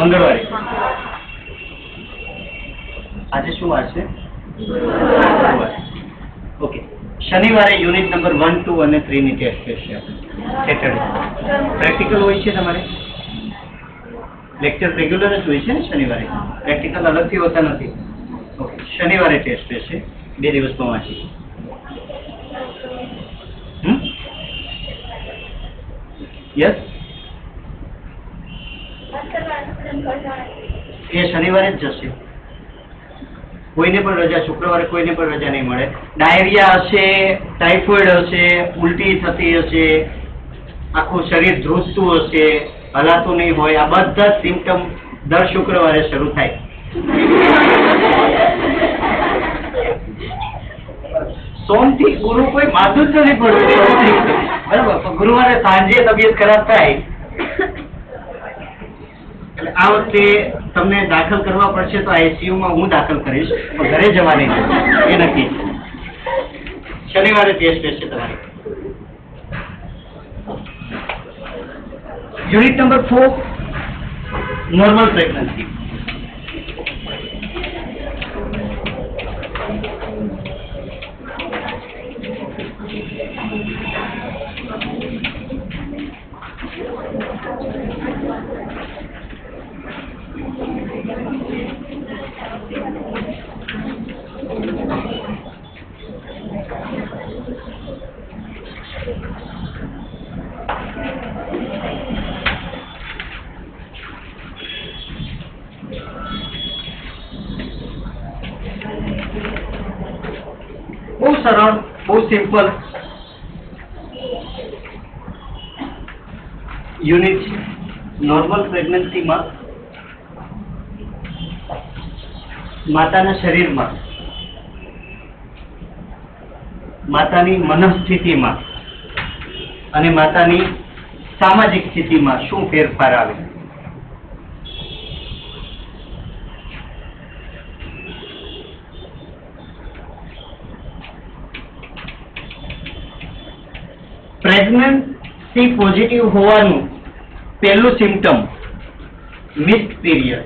મંગળવારે. આજે શું વાર છે? ઓકે. શનિવારે યુનિટ નંબર 1, 2 અને 3 ની ટેસ્ટ છે. સેટરડે પ્રેક્ટિકલ હોય છે તમારે. લેક્ચર રેગ્યુલર જ હોય છે ને શનિવારે, પ્રેક્ટિકલ અલગથી હોતા નથી. ઓકે, શનિવારે ટેસ્ટ છે, 2 દિવસમાં વાંચી. યસ, એ શનિવારે જ જશે. કોઈને પણ રજા, શુક્રવારે કોઈને પણ રજા નહીં મળે. ડાયરિયા હશે, ટાઇફોઇડ હશે, ઉલટી થતી હશે, આખું શરીર ધ્રુજતું હશે, હલાતું નહીં હોય, આ બધા જ સિમ્ટમ દર શુક્રવારે શરૂ થાય. સોમથી ગુરુ કોઈ માથું જ નથી પડતું, બરાબર. ગુરુવારે સાંજે તબિયત ખરાબ થાય. એટલે આ વખતે તમને દાખલ કરવા પડશે તો આઈસીયુ માં હું દાખલ કરીશ, પણ ઘરે જવાની એ નક્કી. શનિવારે ટેસ્ટ છે તમારી. Unit number 4, normal pregnancy. બહુ સરળ, બહુ સિમ્પલ યુનિટ છે. નોર્મલ પ્રેગ્નન્સીમાં માતાના શરીરમાં, માતાની મનઃસ્થિતિમાં અને માતાની સામાજિક સ્થિતિમાં શું ફેરફાર આવે. પ્રેગ્નન્સી પોઝિટિવ હોવાનું પહેલું symptom missed period.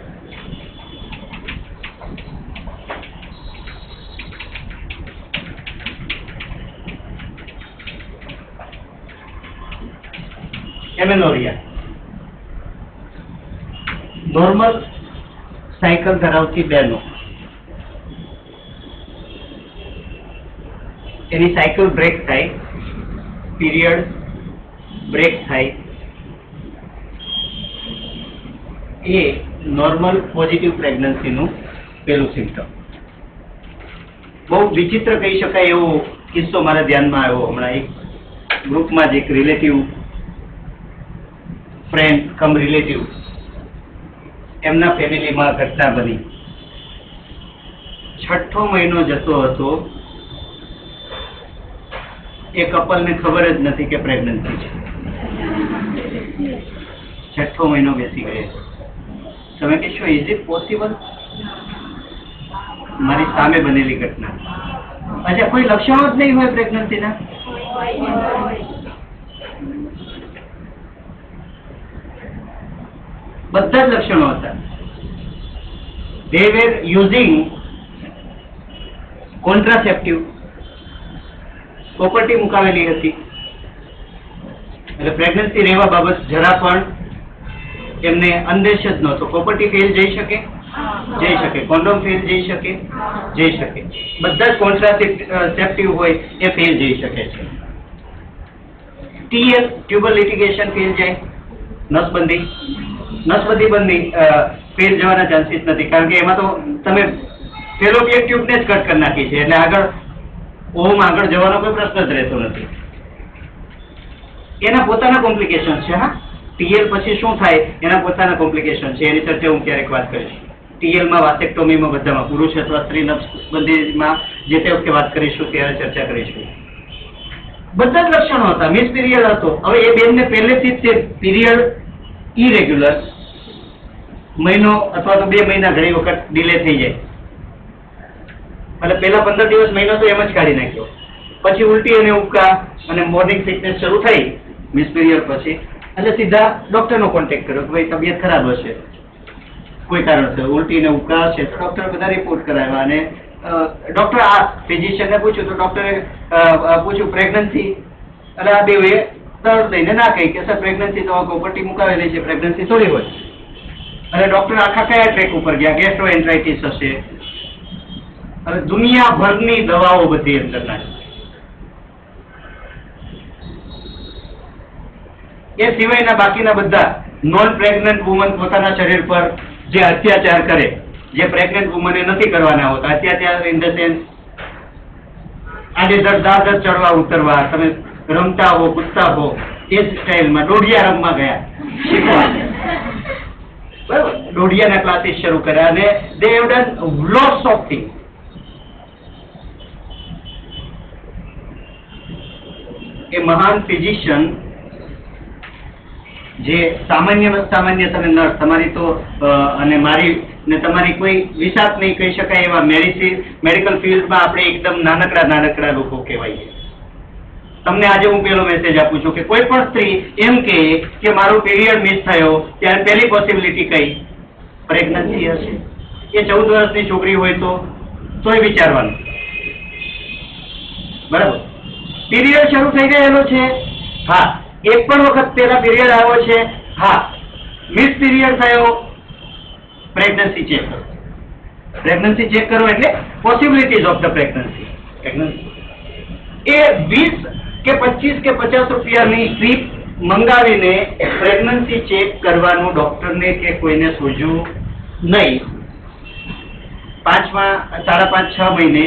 Amenorrhoea. Normal cycle ધરાવતી બહેનો, એની સાયકલ બ્રેક થાય, પીરિયડ બ્રેક થાય, એ નોર્મલ પોઝિટિવ પ્રેગ્નન્સીનું પહેલું સિમ્ટમ. બહુ વિચિત્ર કહી શકાય એવો કિસ્સો મારા ધ્યાનમાં આવ્યો હમણાં. એક ગ્રુપમાં જ એક રિલેટિવ, ફ્રેન્ડ કમ રિલેટિવ, એમના ફેમિલીમાં ઘટના બની. 6ઠ્ઠો મહિનો જતો હતો, એ કપલને ખબર જ નથી કે પ્રેગ્નન્સી છે. 6ઠ્ઠો મહિનો બેસી ગયો. તમે કહેશો ઇઝ ઇટ પોસિબલ? મારી સામે બનેલી ઘટના. અચ્છા, કોઈ લક્ષણો જ નહીં હોય પ્રેગ્નન્સીના? બધા જ લક્ષણો હતા. they were using contraceptive, property મુકાવેલી હતી. એટલે પ્રેગ્નન્સી રહેવા બાબત જરા પણ એમને અંદેશ જ નહોતો. પ્રોપર્ટી ફેલ જઈ શકે, જઈ શકે. કોન્ડોમ ફેલ જઈ શકે, જઈ શકે. બધા જ કોન્ટ્રાસેપ્ટિવ હોય એ ફેલ જઈ શકે છે. ટીએલ, ટ્યુબલ લિટિગેશન ફેલ જાય. નસબંધી બંધી ફેલ જવાના ચાન્સીસ નથી, કારણ કે એમાં તો તમે ફેલોપિયન ટ્યુબને જ કટ કરી નાખી છે, એટલે આગળ જવાનો કોઈ પ્રશ્ન જ રહેતો નથી. એના પોતાના કોમ્પ્લિકેશન છે. હા, ટીએલ પછી શું થાય એના પોતાના કોમ્પ્લિકેશન છે, એની ચર્ચા હું ક્યારેક વાત કરીશ. ટીએલમાં, વાસેક્ટોમીમાં, બધામાં, પુરુષ અથવા સ્ત્રી નસબંધીમાં જે તે વખતે વાત કરીશું ત્યારે ચર્ચા કરીશું. બધા જ લક્ષણો હતા. મિસ પીરિયડ હતો. હવે એ બેનને પહેલેથી જ તે પીરિયડ ઇરેગ્યુલર, મહિનો અથવા તો 2 મહિના ઘણી વખત ડિલે થઈ જાય. એટલે પહેલા 15 દિવસ, મહિનો તો એમ જ કાઢી નાખ્યો. પછી ઉલટી અને ઉબકા અને મોર્નિંગ સિકનેસ શરૂ થઈ મિસ પીરિયડ પછી, એટલે સીધા ડોક્ટરનો કોન્ટેક્ટ કર્યો કે ભાઈ તબિયત ખરાબ હશે. કોઈ કારણસર ઉલટી ને ઉબકા છે તો ડોક્ટર બધા રિપોર્ટ કરાવ્યા અને ડોક્ટર આ ફિઝિશિયનને પૂછ્યું તો ડોક્ટરે પૂછ્યું પ્રેગ્નન્સી, એટલે આ બેઉએ દર્દ લઈને ના કહી કે સર પ્રેગ્નન્સી તો પટ્ટી મુકાવેલી છે, પ્રેગ્નન્સી થોડી હોય. અને ડોક્ટર આખા કયા ટ્રેક ઉપર ગયા? ગેસ્ટ્રોએન્ટરાઇટિસ હશે, અને દુનિયાભરની દવાઓ બધી અંદર નાખી. એ સિવાયના બાકીના બધા નોન પ્રેગ્નન્ટ વુમન પોતાના શરીર પર જે અત્યાચાર કરે, જે પ્રેગ્નન્ટ વુમને નથી કરવાના હોતા અત્યાચાર ઇન ધ સેન્સ આજે દાદર ચડવા ઉતરવા, તમે રમતા હો કૂદતા હો એ જ સ્ટાઇલમાં દોઢિયા રમવા ગયા શીખવા, બરાબર, દોઢિયાના ક્લાસીસ શરૂ કર્યા અને they have done lots of things. એ મહાન ફિઝિશિયન જે સામાન્ય તમે નર્સ, તમારી તો અને મારી ને તમારી કોઈ વિશાળ નહીં કહી શકાય એવા મેડિકલ ફિલ્ડમાં આપણે એકદમ નાનકડા લોકો કહેવાય. તમને આજે હું પેલો મેસેજ આપું છું કે કોઈ પણ સ્ત્રી એમ કે મારો પીરિયડ મિસ થયો ત્યારે પહેલી પોસિબિલિટી કઈ? પ્રેગ્નન્સી હશે. એ 14 વર્ષની છોકરી હોય તોય વિચારવાનું, બરાબર. પીરિયડ શરૂ થઈ ગયેલો છે, હા. એક પણ વખત પેલા પીરિયડ આવ્યો છે, હા. મિસ પીરિયડ થયો, પ્રેગ્નન્સી ચેક કરો. પ્રેગ્નન્સી ચેક કરો એટલે પોસિબિલિટીઝ ઓફ ધ પ્રેગ્નન્સી. એ 20 કે 25 કે 50 રૂપિયાની સ્લીપ મંગાવીને પ્રેગ્નન્સી ચેક કરવાનું ડોક્ટરને કે કોઈને સૂઝ્યું નહીં. 5.5-6 મહિને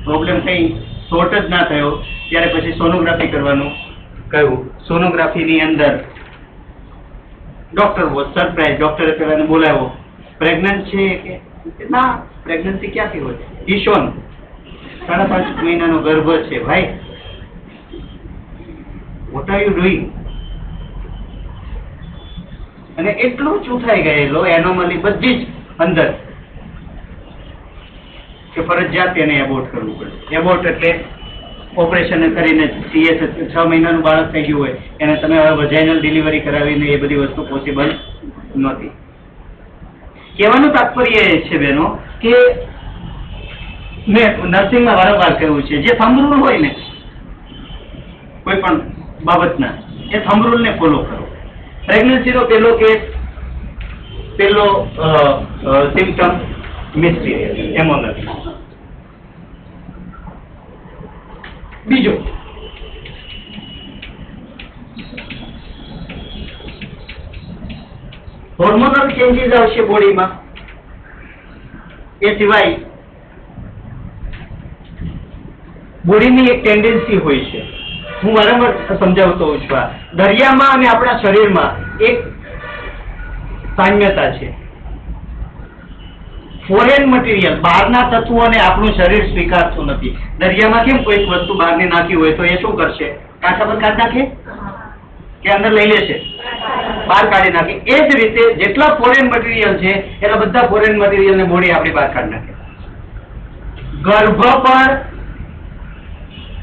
પ્રોબ્લેમ થઈ, શોર્ટ જ ના થયો ત્યારે પછી સોનોગ્રાફી કરવાનું કહ્યું. સોનોગ્રાફીની અંદર ડોક્ટર વોઝ સરપ્રાઈઝ. ડોક્ટરે પેલાને બોલાવ્યો, પ્રેગ્નન્ટ છે કે ના, પ્રેગ્નન્સી ક્યાંથી હોય? ઈશોન 5.5 મહિનાનો ગર્ભ છે. ભાઈ, વોટ આર યુ ડુઈંગ? અને એટલું ચૂથાઈ ગયેલો એનોમલી બધી જ અંદર કે ફરજિયાત તેને એબોર્ટ કરવું પડે. એબોર્ટ એટલે ઓપરેશન કરીને CS 6 મહિનાનું બાળક થઈ ગયું હોય એને તમે વજાઇનલ ડિલિવરી કરાવીને એ બધી વસ્તુ પોસિબલ નથી. કહેવાનું તાત્પર્ય એ છે બહેનો કે મેં નર્સિંગમાં વારંવાર કહ્યું છે, જે થંબ રૂલ હોય ને કોઈ પણ બાબતના, એ થંબ રૂલને ફોલો કરો. પ્રેગ્નન્સીનો પેલો સિમ્પટમ મિસપીરિયડ, એમાં નથી. બીજો, હોર્મોનલ ચેન્જીસ આવશે બોડીમાં. એ સિવાય બોડીની એક ટેન્ડન્સી હોય છે, હું વારંવાર સમજાવતો હોઉં છું, દરિયામાં અને આપણા શરીરમાં એક સામ્યતા છે. ફોરેન મટીરિયલ, બહારના તત્વોને આપણું શરીર સ્વીકારતું નથી. દરિયામાં કેમ કોઈ વસ્તુ બહારની નાખી હોય તો એ શું કરશે? કાંઠા પર કાઢી નાખે કે અંદર લઈ લેશે? બહાર કાઢી નાખે. એ જ રીતે જેટલા ફોરેન મટીરિયલ છે એટલા બધા ફોરેન મટીરિયલ ને બોડી આપણી બહાર કાઢી નાખે. ગર્ભ પણ,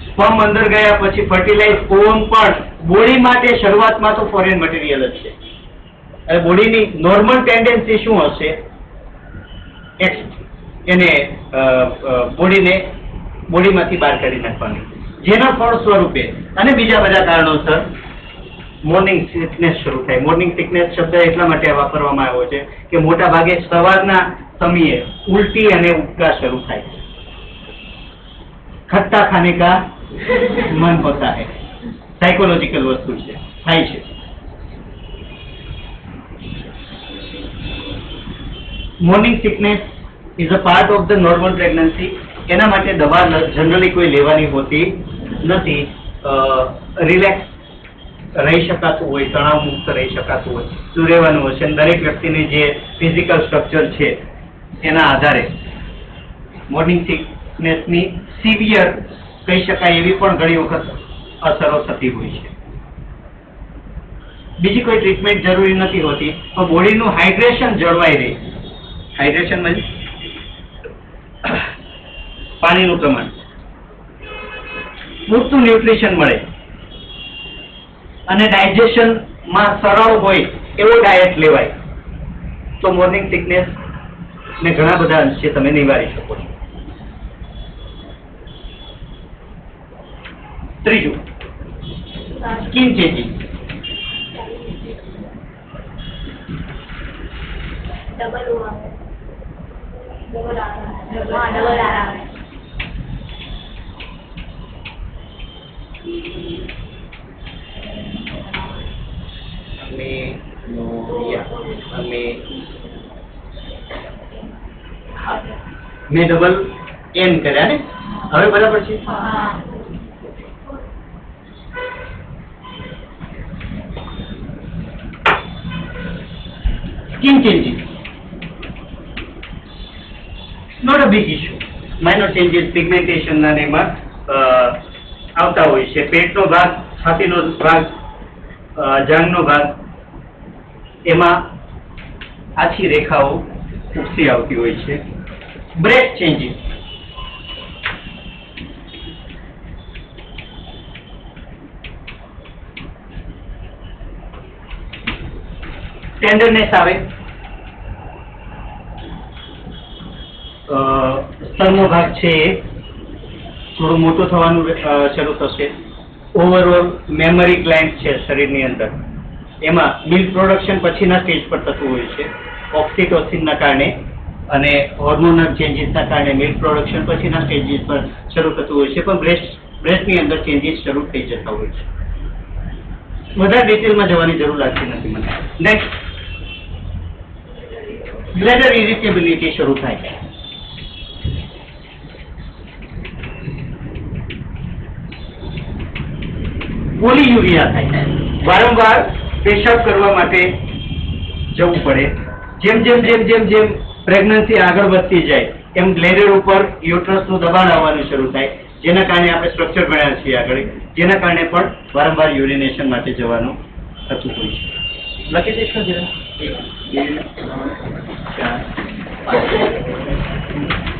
સ્પર્મ અંદર ગયા પછી ફર્ટિલાઇઝ ઓવમ પણ બોડી માટે શરૂઆતમાં તો ફોરેન મટીરિયલ જ છે. અને બોડીની નોર્મલ ટેન્ડન્સી શું હશે? એને બોડીમાંથી બહાર કાઢી નાખવાની, જેના ફળ સ્વરૂપે અને બીજા બધા કારણોસર મોર્નિંગ સિકનેસ શરૂ થાય. મોર્નિંગ સિકનેસ શબ્દ એટલા માટે વાપરવામાં આવ્યો છે કે મોટા ભાગે સવારના સમયે ઉલટી અને ઉબકા શરૂ થાય. ખટ્ટા ખાને કા મન હોતા હૈ, સાયકોલોજીકલ વસ્તુ છે, થાય છે. Morning sickness is a part of the normal pregnancy. એના માટે દવા જનરલી કોઈ લેવાની હોતી નથી. રિલેક્સ રહી શકાતું હોય, તણાવ મુક્ત રહી શકાતું હોય, શું રહેવાનું હશે. દરેક વ્યક્તિની જે ફિઝિકલ સ્ટ્રક્ચર છે એના આધારે મોર્નિંગ સિકનેસની સિવિયર કહી શકાય એવી પણ ઘણી વખત અસરો થતી હોય છે. બીજી કોઈ ટ્રીટમેન્ટ જરૂરી નથી હોતી, પણ બોડીનું હાઇડ્રેશન જળવાઈ રહે. હાઇડ્રેશન પાણીનું પ્રમાણ, પૂરતું ન્યુટ્રિશન મળે અને ડાયજેશનમાં સરળ હોય એવો ડાયટ લેવાય. તો મોર્નિંગ સિકનેસ ને ઘણા બધા અંશે તમે નિવારી શકો છો. ત્રીજું, સ્કિન ચેન્જીસ. મેં ડબલ એન કર્યા ને, હવે બરાબર છે. Skin changes not a big issue. Minor changes pigmentation ના એમાં આવતા હોય છે. પેટનો ભાગ, છાતીનો ભાગ, જાંઘનો ભાગ, એમાં આછી રેખાઓ ઉપસી આવતી હોય છે. બ્રેસ્ટ ચેન્જીસ, ટેન્ડરનેસ આવે, સ્તનનો ભાગ છે એ થોડું મોટું થવાનું શરૂ થશે. ઓવરઓલ મેમરી ગ્લેન્ડ છે શરીરની અંદર, એમાં મિલ્ક પ્રોડક્શન પછીના સ્ટેજ પર થતું હોય છે. ઓક્સિટોસિનના કારણે અને હોર્મોનલ ચેન્જીસના કારણે મિલ્ક પ્રોડક્શન પછીના સ્ટેજીસ પર શરૂ થતું હોય છે, પણ બ્રેસ્ટની અંદર ચેન્જીસ શરૂ થઈ જતા હોય છે. વધારે ડિટેલમાં જવાની જરૂર લાગતી નથી મને. નેક્સ્ટ, બ્લેડર ઇરિટેબિલિટી શરૂ થાય છે. પોલીયુરિયા થાય છે. વારંવાર પેશાબ કરવા માટે જવું પડે. જેમ જેમ જેમ જેમ જેમ પ્રેગ્નન્સી આગળ વધતી જાય એમ બ્લેડર ઉપર યુટ્રસનું દબાણ આવવાનું શરૂ થાય, જેના કારણે આપણે સ્ટ્રક્ચર ગણ્યા છીએ આગળ, જેના કારણે પણ વારંવાર યુરિનેશન માટે જવાનું થતું હોય છે. લખી દઈશું જરા. 1, 2, 3, 4, 5.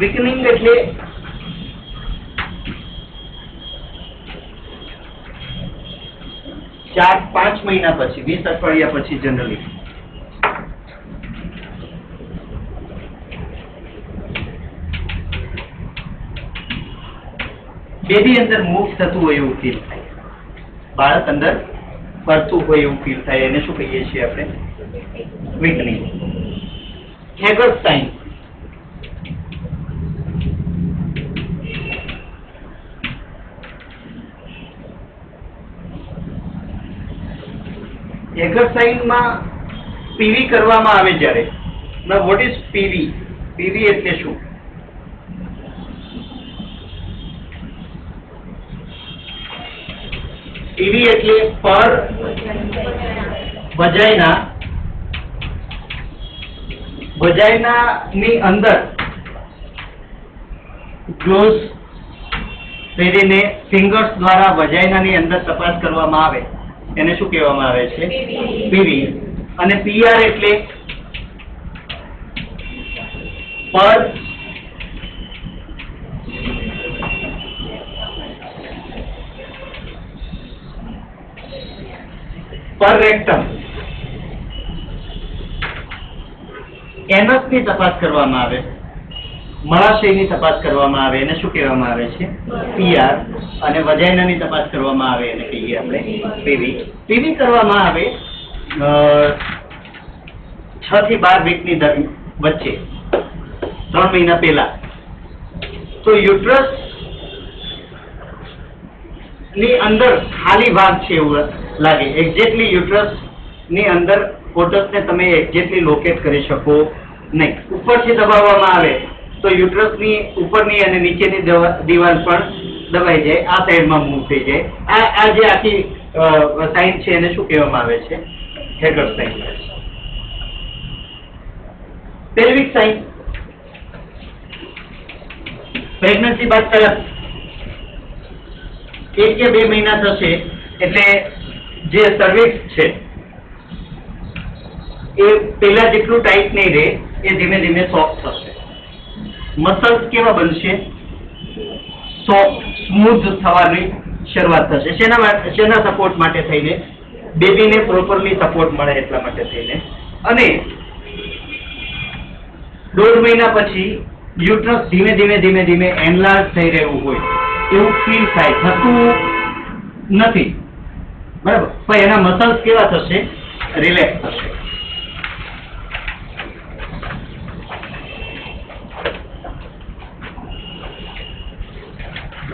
વીકનિંગ એટલે ચાર 5 મહિના પછી, 20 અઠવાડિયા પછી જનરલી બેબી અંદર મૂવ થતું હોય એવું ફીલ થાય, બાળક અંદર ફરતું હોય એવું ફીલ થાય, એને શું કહીએ છીએ આપણે? વીકનિંગ. હેગર્સ સાઇન. હેગર્સ સાઇનમાં પીવી કરવામાં આવે જ્યારે, વોટ ઇઝ પીવી? પીવી એટલે શું? પીવી એટલે પર વજાઇના ની અંદર ગ્લોવ્સ પહેરીને ફિંગર્સ દ્વારા વજાઇના ની અંદર તપાસ કરવામાં આવે, એને શું કહેવામાં આવે છે? પીવી. અને પીઆર એટલે પર રેક્ટમ, એનસ ની તપાસ કરવામાં આવે, મળાશયની તપાસ કરવામાં આવે, એને શું કહેવામાં આવે છે? પીઆર. અને વજાઇનાની તપાસ કરવામાં આવે, એને કહીએ આપણે પીવી. પીવી કરવામાં આવે 6 થી 12 વીકની વચ્ચે, 3 મહિના પહેલા. તો યુટ્રસ ની અંદર ખાલી ભાગ છે એવું લાગે. એક્ઝેક્ટલી યુટ્રસ ની અંદર ફોટોસ ને તમે એક્ઝેક્ટલી લોકેટ કરી શકો નહીં. ઉપરથી દબાવવામાં આવે તો યુટ્રસ ની ઉપરની અને નીચેની દિવાલ પણ દબાઈ જાય, આ સાઈડમાં મૂવ થઈ જાય. આ જે આખી સાઇન છે એને શું કહેવામાં આવે છે? Hegar's sign. Pelvic sign. Pregnancy બાદ તરત 1 કે 2 મહિના થશે એટલે જે સર્વિક્સ છે એ પેલા જેટલું ટાઈટ નહીં રહે, એ ધીમે ધીમે સોફ્ટ થશે. મસલ્સ કેવા બનશે? સોફ્ટ, સ્મૂથ થવાની શરૂઆત થશે. શેના સપોર્ટ માટે થઈને? બેબીને પ્રોપરલી સપોર્ટ મળે એટલા માટે થઈને. અને 1.5 મહિના પછી યુટ્રસ ધીમે ધીમે એનલાર્જ થઈ રહ્યું હોય એવું ફીલ થાય, થતું નથી, બરાબર? પણ એના મસલ્સ કેવા થશે? રિલેક્સ થશે.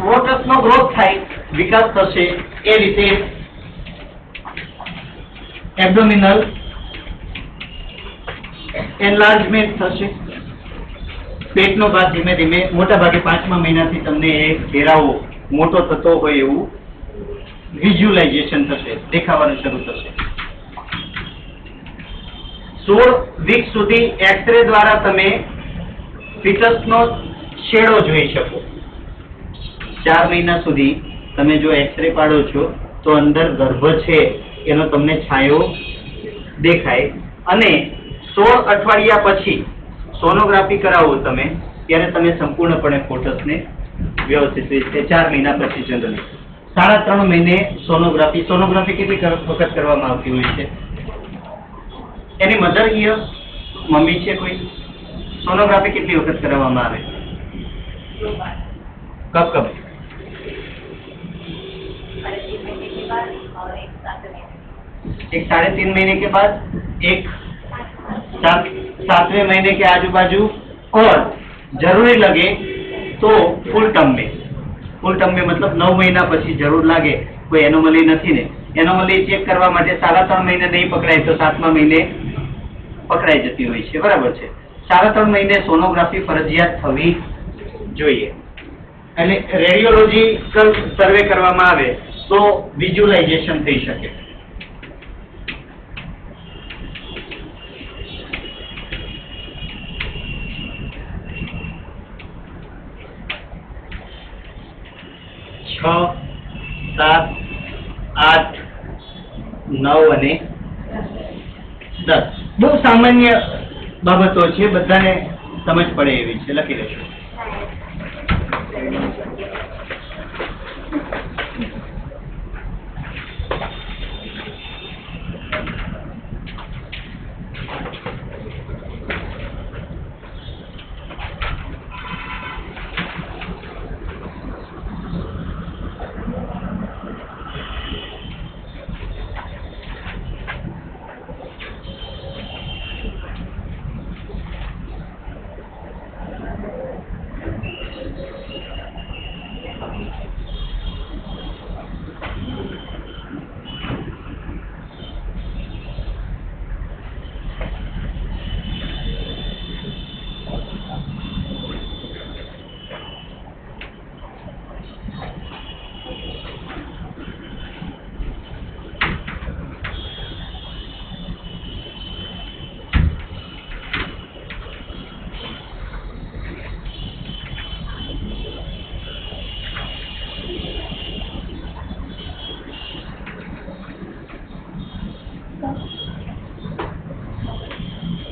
વોટર્સનો ગ્રોથ થાય, વિકાસ થશે, એ રીતે એબ્ડોમિનલ એનલાર્જમેન્ટ થશે. પેટનો ભાગ ધીમે ધીમે, મોટા ભાગે 5મા મહિનાથી તમને એ ઘેરાવો મોટો થતો હોય એવું વિઝ્યુલાઇઝેશન થશે, દેખાવાનું શરૂ થશે. 16 વીક સુધી એક્સરે દ્વારા તમે ફિટસનો શેડો જોઈ શકો. 4 મહિના સુધી તમે જો એક્સરે પાડો છો તો અંદર ગર્ભ છે એનો તમને છાંયો દેખાય. અને 16 અઠવાડિયા પછી સોનોગ્રાફી કરાવો તમે, ત્યારે તમે સંપૂર્ણપણે ફોટોસને વ્યવસ્થિત રીતે 4 મહિના પછી જનરલી 3.5 મહિને સોનોગ્રાફી કેટલી વખત કરવામાં આવતી હોય છે? એની મધર હિયર, મમ્મી છે કોઈ? સોનોગ્રાફી કેટલી વખત કરાવવામાં આવે? कब 3.5 महीने के बाद, एक 7वें महीने के आजू बाजू, और जरूरी लगे तो फुल टर्म में मतलब 9 महीना પછી જરૂર લાગે, કોઈ એનોમલી નથી ને, એનોમલી ચેક કરવા માટે 3.5 મહિને નહીં પકડાય તો 7મા મહિને પકડાઈ જતી હોય છે, બરાબર છે? 3.5 મહિને સોનોગ્રાફી ફરજિયાત થવી જોઈએ. એટલે રેડિયોલોજીકલ સર્વે કરવામાં આવે તો વિઝ્યુલાઇઝેશન થઈ શકે. છ, 7, 8, 9 અને 10 બહુ સામાન્ય બાબતો છે, બધાને સમજ પડે એવી છે, લખી લેશો.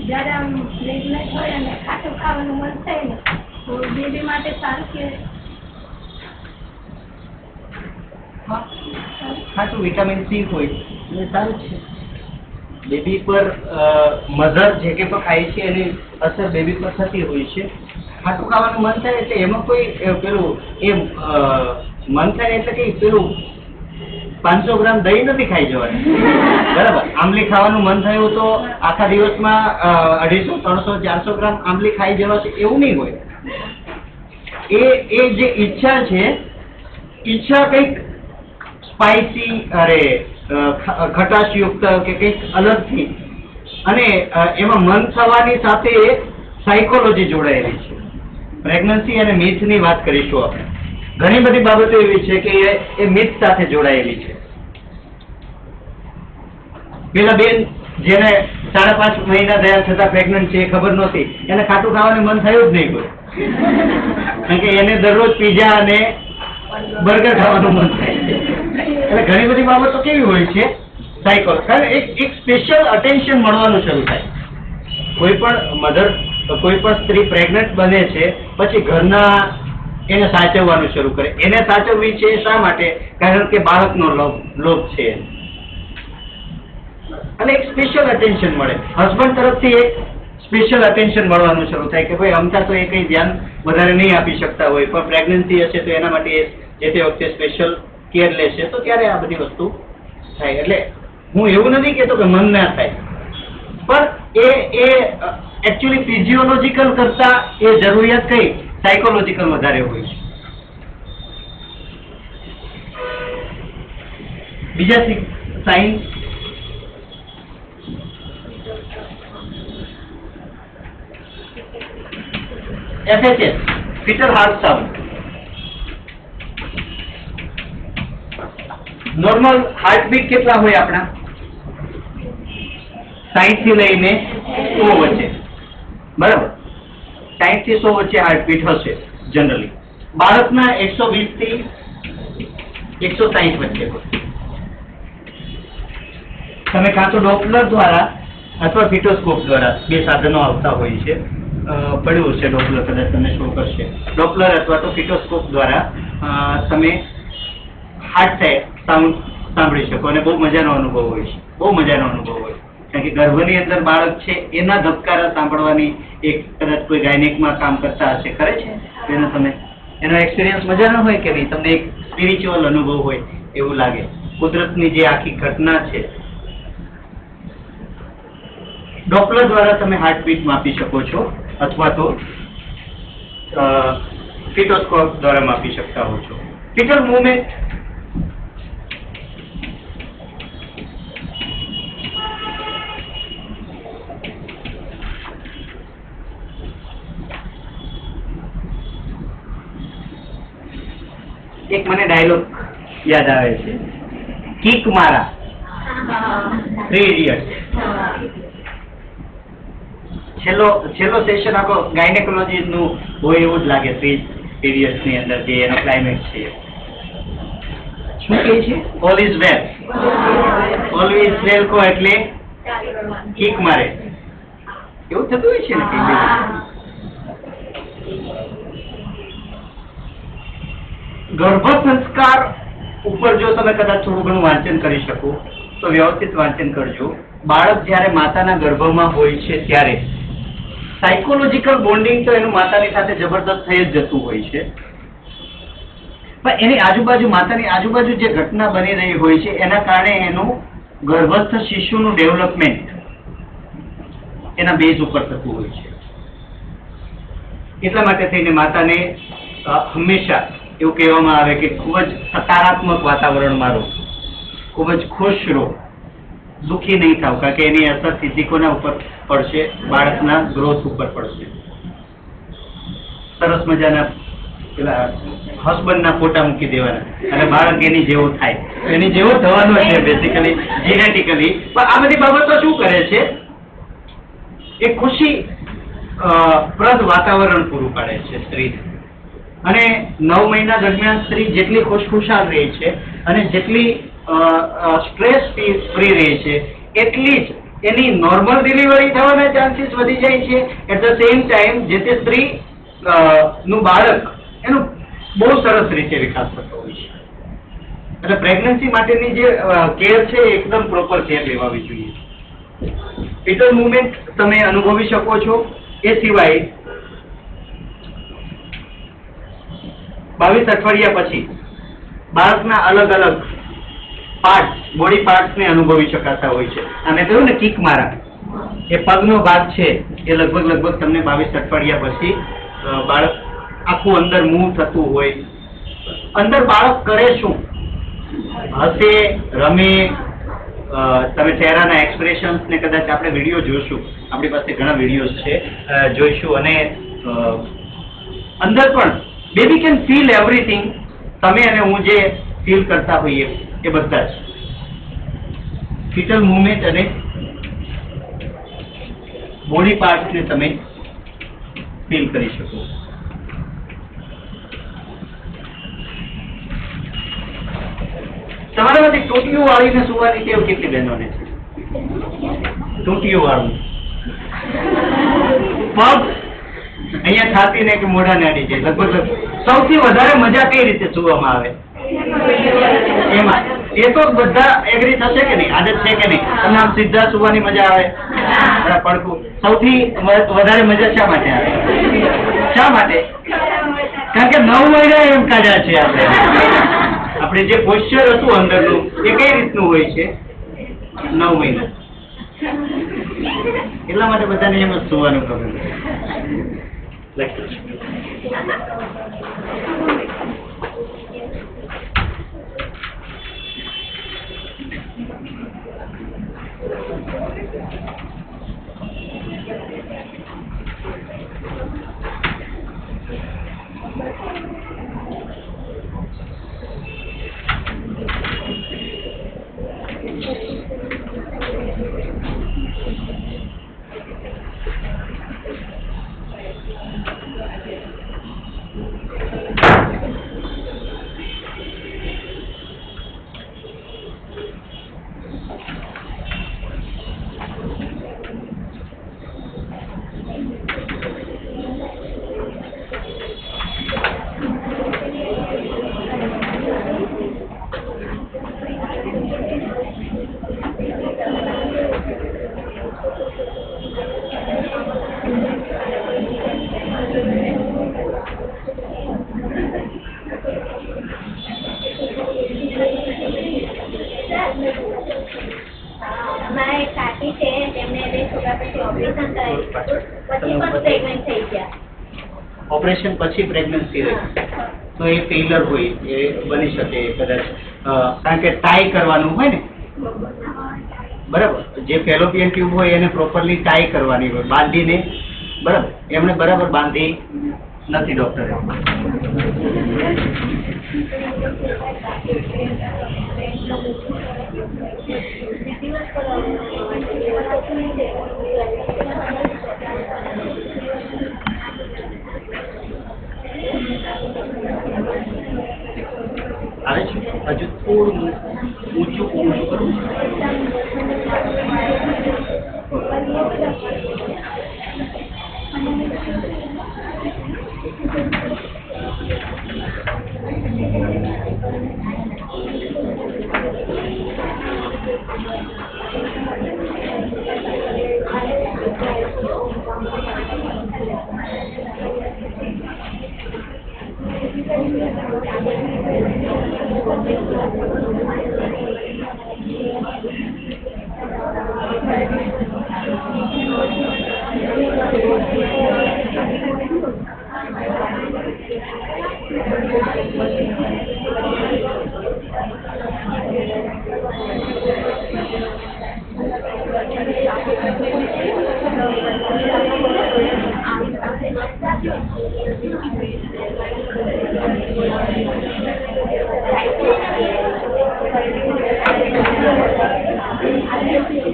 જ્યારે આમ પ્રેગ્નેન્ટ હોય અને ખાટું ખાવાનું મન થાય ને તો બેબી માટે સારું કે ખાટું વિટામિન સી હોય એટલે સારું છે. બેબી પર મધર જે કે પણ ખાય છે એની અસર બેબી પર થતી હોય છે. ખાટું ખાવાનું મન થાય એટલે એમાં કોઈ પેલું એ મન થાય એટલે કે પેલું 500 ગ્રામ દહીં નથી ખાઈ જવાનું, બરાબર. આંબલી ખાવાનું મન થયું તો આખા દિવસમાં 250, 300, 400 ગ્રામ આંબલી ખાઈ જવાશે એવું નહીં હોય. એ જે ઈચ્છા છે, ઈચ્છા કંઈક સ્પાઇસી ખટાશયુક્ત કે કંઈક અલગથી, અને એમાં મન થવાની સાથે સાયકોલોજી જોડાયેલી છે. પ્રેગ્નન્સી અને મિથની વાત કરીશું આપણે. ઘણી બધી બાબતો એવી છે કે એ મિથ સાથે જોડાયેલી છે. પેલા બેન જેને 5.5 મહિના થયા છતાં પ્રેગ્નન્ટ છે એ ખબર નહોતી, એને ખાટું ખાવાનું મન થયું જ નહીં કોઈ, કારણ કે એને દરરોજ પીઝા અને બર્ગર ખાવાનું મન થાય. એટલે ઘણી બધી બાબતો કેવી હોય છે, સાયકોલોજી, એક સ્પેશિયલ અટેન્શન મળવાનું શરૂ થાય. કોઈ પણ મધર, કોઈ પણ સ્ત્રી પ્રેગ્નન્ટ બને છે પછી ઘરના એને સાચવવાનું શરૂ કરે. એને સાચવવી છે શા માટે? કારણ કે બાળકનો લોભ છે, અને એક સ્પેશિયલ અટેન્શન મળે. હસબન્ડ તરફથી એક સ્પેશિયલ અટેન્શન મળવાનું શરૂ થાય કે ભાઈ અમથા તો એ કંઈ ધ્યાન વધારે નહીં આપી શકતા હોય, પણ પ્રેગ્નન્સી હશે તો એના માટે જે તે વખતે સ્પેશિયલ કેર લેશે, તો ત્યારે આ બધી વસ્તુ થાય. એટલે હું એવું નથી કહેતો કે મન ના થાય, પણ એ એકચ્યુઅલી ફિઝિયોલોજીકલ કરતા એ જરૂરિયાત કઈ સાયકોલોજીકલ વધારે હોય છે. બીજા sign FHS, fetal heart sound. Normal heartbeat કેટલા હોય આપણા? 60 થી લઈને 100 વચ્ચે, બરાબર. 60 થી 100 વચ્ચે હાર્ટબીટ હશે જનરલી. બાળકના 120 થી 160 વચ્ચે હોય. તમે કાં તો ડોપલર દ્વારા અથવા ફિટોસ્કોપ દ્વારા, બે સાધનો આવતા હોય છે, પડ્યું છે ડોપલર, કદાચ તમને શો કરશે. ડોપલર અથવા તો ફિટોસ્કોપ દ્વારા તમે હાર્ટ સાઉન્ડ સાંભળી શકો, અને બહુ મજાનો અનુભવ હોય છે, બહુ મજાનો અનુભવ હોય. કારણ કે ગર્ભની અંદર બાળક છે એના ધબકારા સાંભળવાની એક, કદાચ કોઈ ગાયનેકમાં કામ કરતા હશે, કરે છે એનો તમે એનો એક્સપિરિયન્સ મજાનો હોય કે નહીં? તમને એક સ્પિરિચ્યુઅલ અનુભવ હોય એવું લાગે. કુદરતની જે આખી ઘટના છે. ડોપલર દ્વારા તમે હાર્ટબીટ માપી શકો છો, અથવા તો ફિટોસ્કોપ દ્વારા માપી શકતા હો છો. ફિટલ મૂવમેન્ટ, એક મને ડાયલોગ યાદ આવે છે, કિક મારા, 3 ઇડિયટ્સ. છેલ્લો સેશન આખો ગાયનેકોલોજી નું હોય એવું જ લાગે 3 ઇડિયટ્સ ની અંદર, જે એનો ક્લાઇમેક્સ છે. શું કહે છે? All is well. All is well કો એટલે કિક મારે, એવું થતું હોય છે ને. ગર્ભ સંસ્કાર ઉપર જો તમે કદાચ થોડું ઘણું વાંચન કરી શકો તો વ્યવસ્થિત વાંચન કરજો. બાળક જ્યારે માતાના ગર્ભમાં હોય છે ત્યારે સાયકોલોજીકલ બોન્ડિંગ તો એનું માતાની સાથે જબરદસ્ત થઈ જ જતું હોય છે, પણ એની આજુબાજુ, માતાની આજુબાજુ જે ઘટના બની રહી હોય છે એના કારણે એનું ગર્ભસ્થ શિશુનું ડેવલપમેન્ટ એના બેઝ ઉપર થતું હોય છે. એટલા માટે થઈને માતાને હંમેશા એવું કહેવામાં આવે કે ખૂબ જ સકારાત્મક વાતાવરણમાં રહો, ખૂબ જ ખુશ રહો, દુઃખી નહીં થાવ, કારણ કે એની અસર સીધી કોના ઉપર પડશે? બાળકના ગ્રોથ ઉપર પડશે. સરસ મજાના પેલા હસબન્ડના ફોટા મૂકી દેવાના અને બાળક એની જેવો થાય, એની જેવો થવાનો છે બેસિકલી, જેનેટિકલી. પણ આ બધી બાબતો શું કરે છે? એ ખુશી પ્રદ વાતાવરણ પૂરું પાડે છે સ્ત્રીને. અને 9 મહિના દરમિયાન સ્ત્રી જેટલી ખુશખુશાલ રહે છે અને જેટલી સ્ટ્રેસ ફ્રી રહે છે, એટલી જ એની નોર્મલ ડિલિવરી થવાના ચાન્સીસ વધી જાય છે. એટ ધ સેમ ટાઈમ જે તે સ્ત્રી નું બાળક એનું બહુ સરસ રીતે વિકાસ થતો હોય છે. એટલે પ્રેગ્નન્સી માટેની જે કેર છે એ એકદમ પ્રોપર કેર લેવાવી જોઈએ. ફીટલ મુવમેન્ટ તમે અનુભવી શકો છો. એ સિવાય 22 અઠવાડિયા પછી બાળકના અલગ અલગ પાર્ટ બોડી પાર્ટ્સ ને અનુભવી શકાતા હોય છે. અને કહ્યું ને કિક મારા, એ પગનો ભાગ છે એ લગભગ તમને 22 અઠવાડિયા પછી બાળક આખું અંદર મૂવ થતું હોય. અંદર બાળક કરે શું? હસે, રમે, તમે ચહેરાના એક્સપ્રેશન્સ ને કદાચ આપણે વિડીયો જોઈશું, આપણી પાસે ઘણા વિડીયોઝ છે, જોઈશું. અને અંદર પણ બેબી કેન ફીલ એવરીથિંગ. તમે અને હું જે ફીલ કરતા હોઈએ એ બધા જ ફીટલ મુવમેન્ટ અને બોડી પાર્ટ્સને તમે ફીલ કરી શકો. તમારામાંથી ટોટીયું વાળીને સુવાની ટેવ કેટલી બહેનોને છે? ટોટીયું વાળું પગ અહીંયા છાતી ને કે મોઢા ને અડી જાય. લગભગ સૌથી વધારે મજા કઈ રીતે સુવામાં આવે? એમાં. એ તો બધા એગ્રી થશે કે નહીં? આદત છે કે નહીં? તમને આમ સીધા સુવાની મજા આવે? પડકું. સૌથી વધારે મજા શા માટે આવે? શા માટે? કારણ કે 9 મહિના એમ કાઢ્યા છે આપણે જે પોસ્ચર હતું અંદરનું એ કઈ રીતનું હોય છે? 9 મહિના. એટલા માટે બધાને એમ જ સુવાનું ગમે. અમારા એક કાકી છે, તેમને 2 છોકરા પછી ઓપરેશન કરાવ્યું, પછી પણ પ્રેગ્નન્ટ થઈ ગયા. ઓપરેશન પછી પ્રેગ્નન્સી રહી તો એ ફેઇલર હોય, એ બની શકે કદાચ. કારણ કે ટાઈ કરવાનું હોય ને, બરાબર. જે ફેલોપિયન ટ્યુબ હોય એને પ્રોપરલી ટાઈ કરવાની હોય, બાંધીને. બરાબર. એમણે બરાબર બાંધી નથી ડોક્ટરે. આવે છે હજુ થોડું ઊંચું કરું.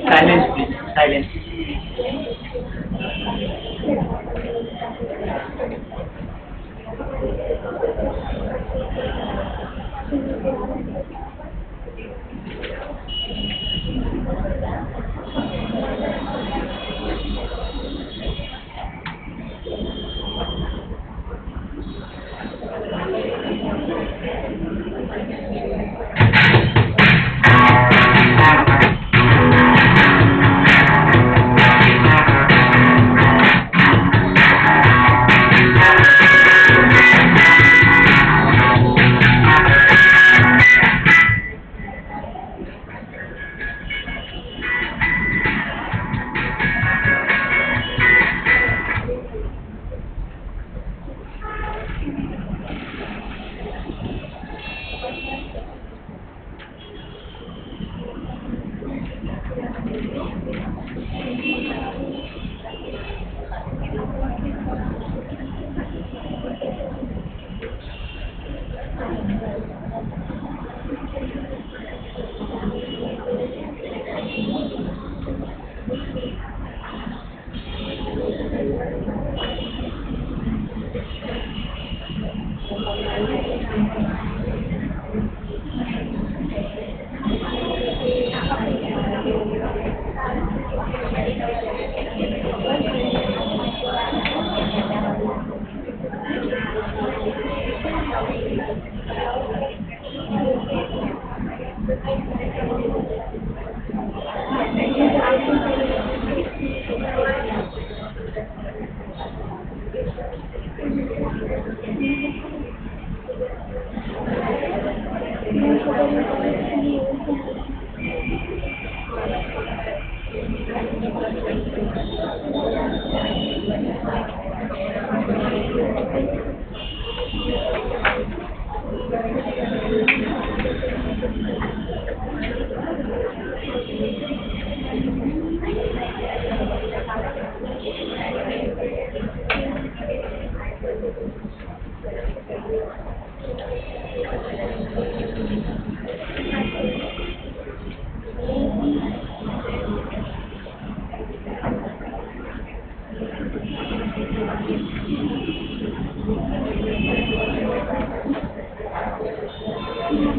Silence, please. Silence.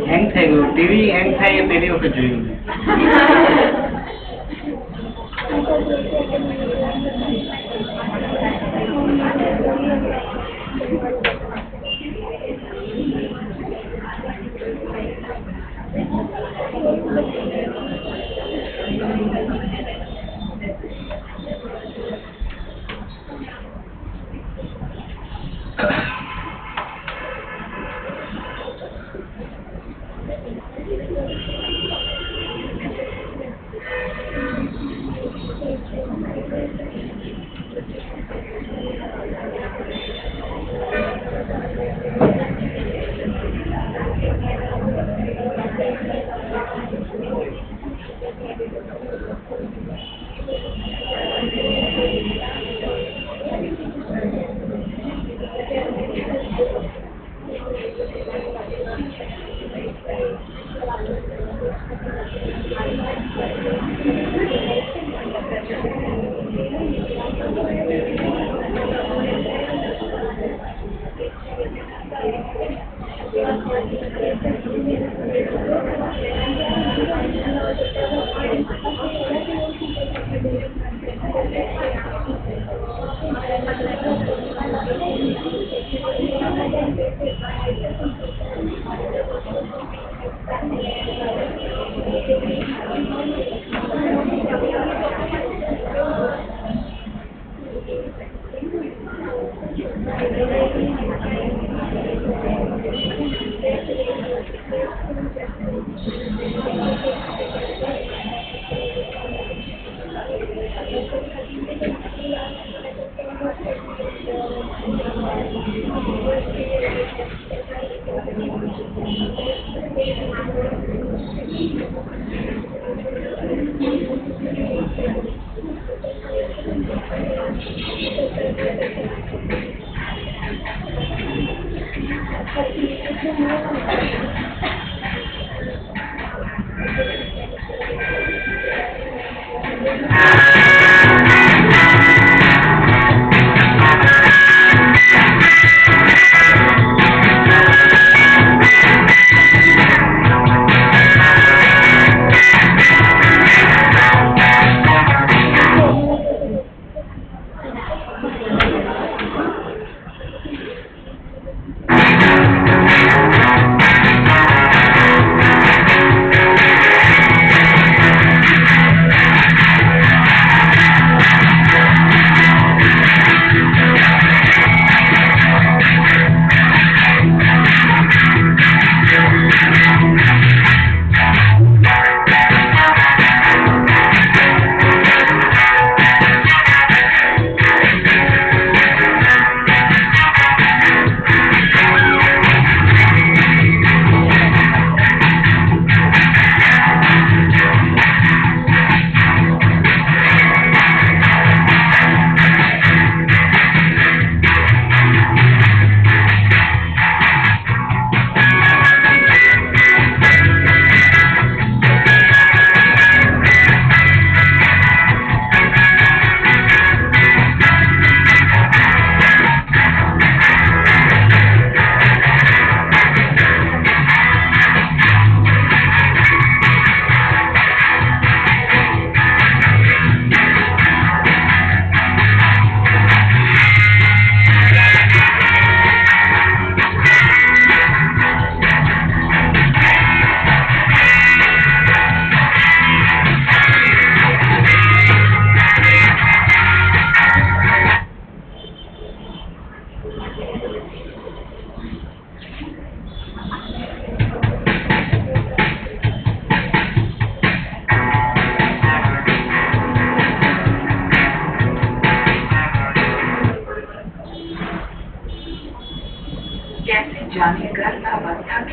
હેંગ થઈ ગયું ટીવી હેંગ થાય એ પહેલી વખત જોયું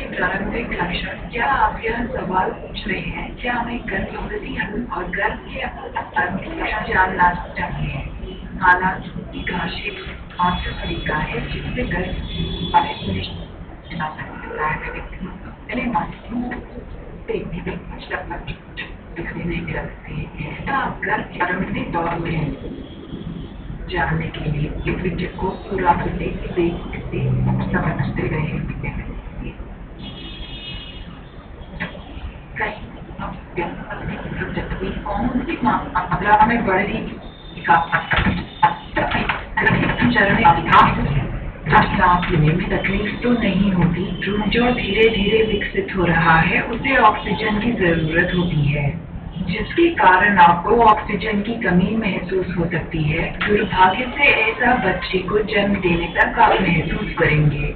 के प्रारंभिक लक्षण। क्या आप यह सवाल पूछ रहे हैं, क्या हमें गर्भवती और गर्भ के प्रारंभिक लक्षण जानना चाहिए? हालांकि घाषे मात्र तरीका है जिससे गर्भ बारे सुनिश्चित जा सकता है। पहले दिखने नहीं लगती है। आप गर्भ के प्रारंभिक दौर में हैं जानने के लिए इस वीडियो को पूरा देखते समझते रहे। मात्रा में बढ़ रही में तकलीफ तो नहीं होती। जो धीरे धीरे विकसित हो रहा है उसे ऑक्सीजन की जरूरत होती है, जिसके कारण आपको ऑक्सीजन की कमी महसूस हो सकती है। दुर्भाग्य से ऐसा बच्चे को जन्म देने तक आप महसूस करेंगे।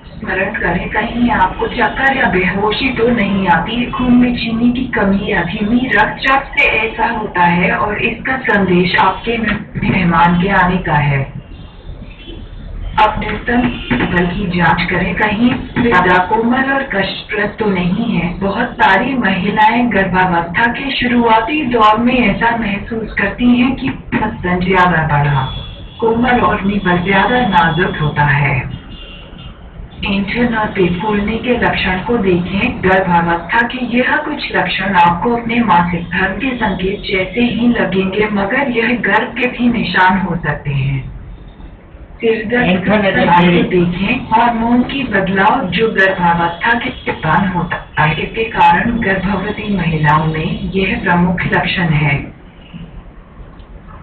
स्मरण करें, कहीं आपको चक्कर या बेहोशी तो नहीं आती। खून में चीनी की कमी या धीमी रक्तचाप से ऐसा होता है और इसका संदेश आपके मेहमान के आने का है। अपने स्तन की जांच करें, कहीं ज्यादा कोमल और कष्टप्रद तो नहीं है। बहुत सारी महिलाएं गर्भावस्था के शुरुआती दौर में ऐसा महसूस करती हैं कि स्तन ज्यादा बड़ा, कोमल और निपल ज्यादा नाजुक होता है। ऐंठन और पेट फूलने के लक्षण को देखें। गर्भावस्था के यह कुछ लक्षण आपको अपने मासिक धर्म के संकेत जैसे ही लगेंगे, मगर यह गर्भ के भी निशान हो सकते हैं। देखें हार्मोन की बदलाव जो गर्भावस्था के दौरान होता है, इसके कारण गर्भवती महिलाओं में यह प्रमुख लक्षण है।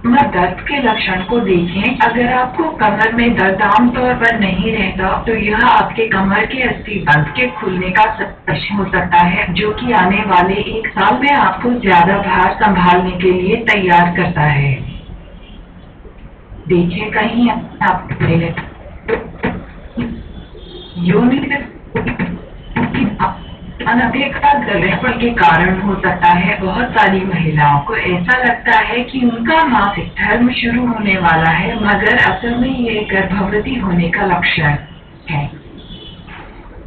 दर्द के लक्षण को देखें। अगर आपको कमर में दर्द आमतौर पर नहीं रहता तो यह आपके कमर के अस्थिबंध के खुलने का लक्षण हो सकता है, जो कि आने वाले 1 साल में आपको ज्यादा भार संभालने के लिए तैयार करता है। देखें, कहीं आप योनि अनदेखा गलतफहमी के कारण हो सकता है। बहुत सारी महिलाओं को ऐसा लगता है कि उनका मासिक धर्म शुरू होने वाला है, मगर असल में ये गर्भवती होने का लक्षण है।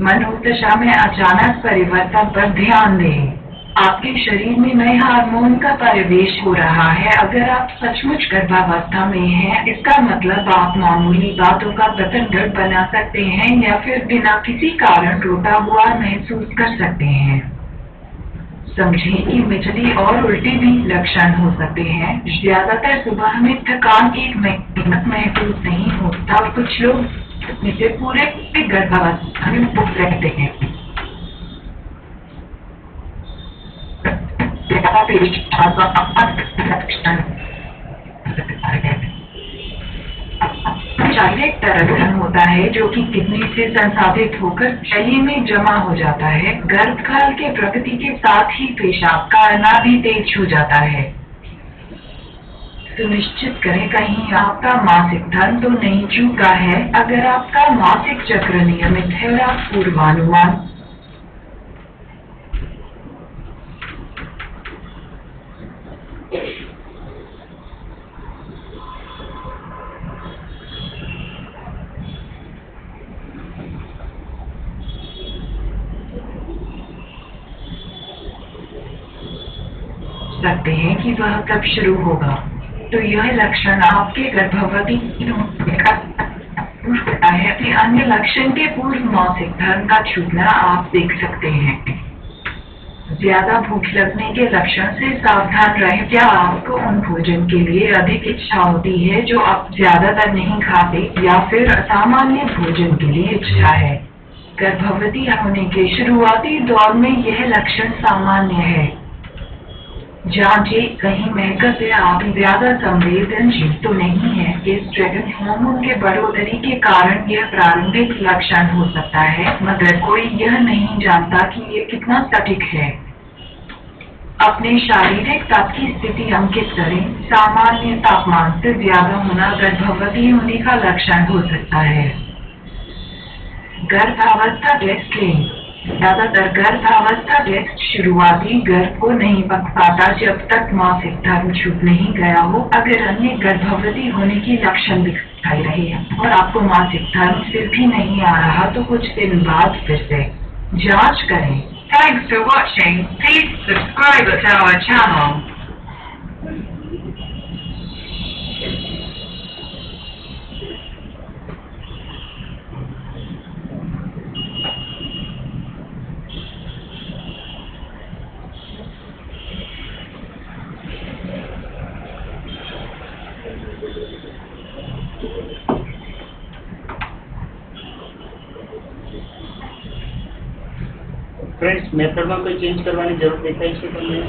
मनोदशा में अचानक परिवर्तन पर ध्यान दें। आपके शरीर में नए हार्मोन का परिवेश हो रहा है। अगर आप सचमुच गर्भावस्था में हैं, इसका मतलब आप मामूली बातों का पतंगड़ बना सकते हैं या फिर बिना किसी कारण रोता हुआ महसूस कर सकते हैं। समझें कि मिचली और उल्टी भी लक्षण हो सकते हैं। ज्यादातर सुबह में थकान एक महसूस नहीं होता और कुछ लोग इसे पूरे गर्भावस्था में मुक्त रहते हैं। शारीरिक तरंगन होता है जो कि किडनी से संसाधित होकर शरीर में जमा हो जाता है। गर्भकाल के प्रगति के साथ ही पेशाब का आना भी तेज हो जाता है। सुनिश्चित करें कहीं आपका मासिक धर्म तो नहीं चूका है। अगर आपका मासिक चक्र नियमित है और आप पूर्वानुमान सकते हैं कि वह कब शुरू होगा, तो यह लक्षण आपके गर्भवती होने का होता है। कि अन्य लक्षण के पूर्व मासिक धर्म का छूटना आप देख सकते हैं। ज्यादा भूख लगने के लक्षण से सावधान रहें। क्या आपको उन भोजन के लिए अधिक इच्छा होती है जो आप ज्यादातर नहीं खाते, या फिर असामान्य भोजन के लिए इच्छा है? गर्भवती होने के शुरुआती दौर में यह लक्षण सामान्य है। जांचें, कहीं महकत से आप ज्यादा संवेदनशील तो नहीं है। एस्ट्रोजन हार्मोन के बढ़ोतरी के कारण यह प्रारंभिक लक्षण हो सकता है, मगर कोई यह नहीं जानता कि ये कितना सटीक है। अपने शारीरिक ताप की स्थिति अंकित करें। सामान्य तापमान से ज्यादा होना गर्भवती होने का लक्षण हो सकता है। गर्भावस्था टेस्ट लें। ज्यादातर गर्भावस्था के शुरुआती गर्भ को नहीं पक पाता जब तक मासिक धर्म छूट नहीं गया हो। अगर अन्य गर्भवती होने की लक्षण दिखाई रहे हैं और आपको मासिक धर्म फिर भी नहीं आ रहा तो कुछ दिन बाद फिर से जांच करें। Thanks for watching. Please subscribe to our channel. Friends મેથડમાં કોઈ ચેન્જ કરવાની જરૂર દેખાય છે તમને?